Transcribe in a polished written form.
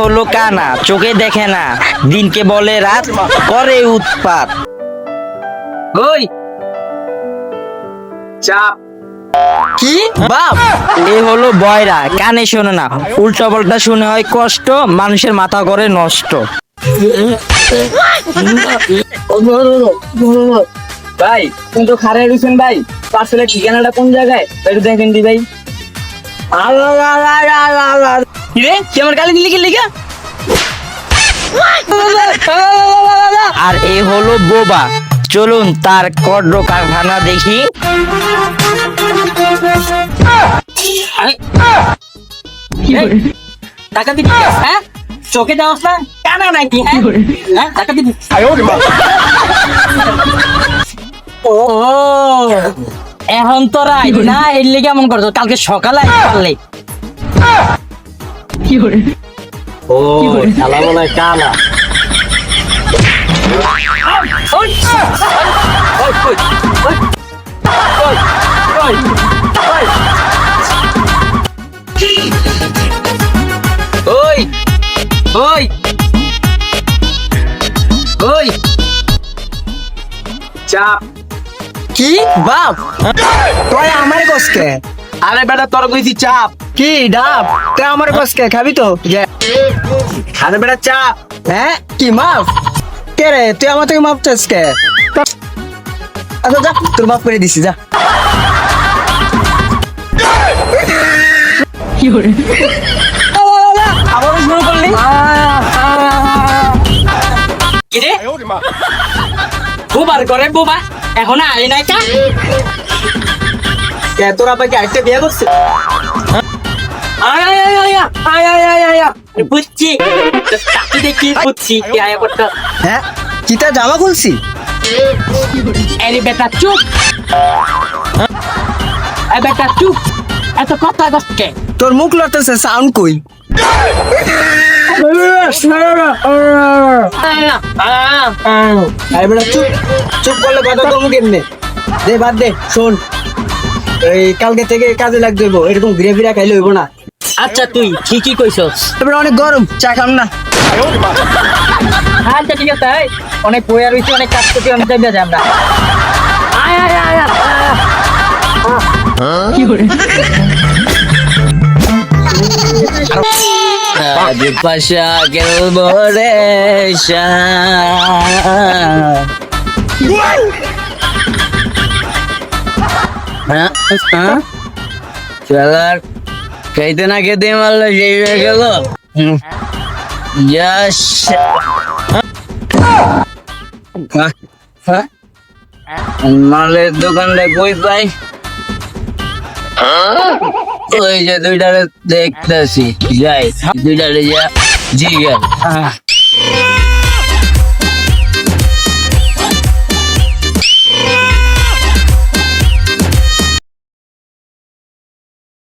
হলো কানা, চোখে দেখে না, দিনকে বলে রাত, করে উৎপাত। ওই চাপ কি বাপ? এ হলো বয়রা, কানে শোনে না, উল্টা পাল্টা শুনে হয় কষ্ট, মানুষের মাথা করে নষ্ট। ভাই তুমি তো খারাপ রয়েছেন ভাই, পার্সেলের ঠিকানাটা কোন জায়গায় একটু দেখেন দি ভাই। কিরে কি আমার গালি দিলি কি লিখা? আর এ হলো বোবা, চলুন তার কর্ড কারখানা দেখি। টাকা দিবি হ্যাঁ? চোখে যাওয়াস না কানা নাকি হ্যাঁ? টাকা দিবি? ও এখন তো রাই না, এর লেগে এমন করছো, কালকে সকালে পারলে। ও শালা বলে কালা। ওই ওই ওই চাপ কি বাপ? তুই আমার কসকে? আরে বেটা তোর কইছি চাপ। কি ডাব? তুই আমার কসকে খাবি তো? আরে বেটা চাপ। হ্যাঁ কি মাপ? কে রে তুই আমার থেকে মাপ চাস কে? আচ্ছা যা, তোর মাপ করে দিছি যা। আবার শুরু করলি? কিরে বোবার করে বোবা এখন আই নাই কা? তোর আপাকে একটা বিয়ে করছে? বুঝছি তাকে দেখি বুঝছি কি আয়া করতে। হ্যাঁ কি তা জামা খুলছি? আরে বেটা চুপ, আরে বেটা চুপ, এত কথা কষ্টে তোর মুখ লড়তেছে, সাউন্ড কই? আরে বেটা চুপ, চুপ করলে কথা কম কেমনে? দে বাদ দে, শোন এই কালকে থেকে কাজে লাগতে হইব, এরকম ঘুরে ফিরে খাইলে হইব না। আচ্ছা তুই ঠিকই কইছস। এবার অনেক গরম, চা খাম না? আচ্ছা ঠিক আছে, অনেক বইয়া রয়েছে, অনেক কাজ করতে, অনেক টাইম যাবে আমরা। আয় আয় আয় আয় কি করে আজ পাশা খেলবো রে চলার খাইতে না খেতে মারলো সেই হয়ে গেল। মালের দোকানটা কই পাই? ওই যে দুইটারে দেখতেছি, যাই দুইটারে যা জি গেল।